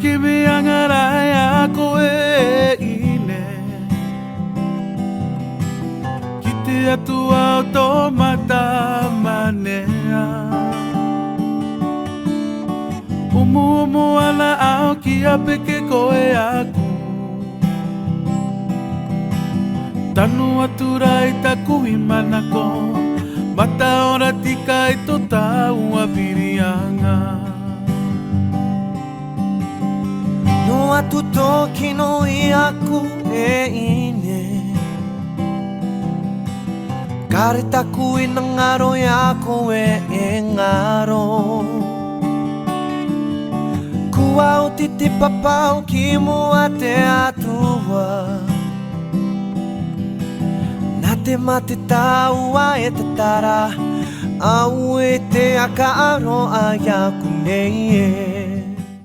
Kimi angarai ako ine Kite atua o tō mata manea Umu ala au ki a peke koe aku Tanu atura i taku i manako Mata ora tika i tō tau a pirianga No atu toki no i aku e ine Kare taku i na ngaro i ako e ngaro Kua o titi papau ki mua te atua Nā te mate taua e te tara Au e te aka aro a iaku nei e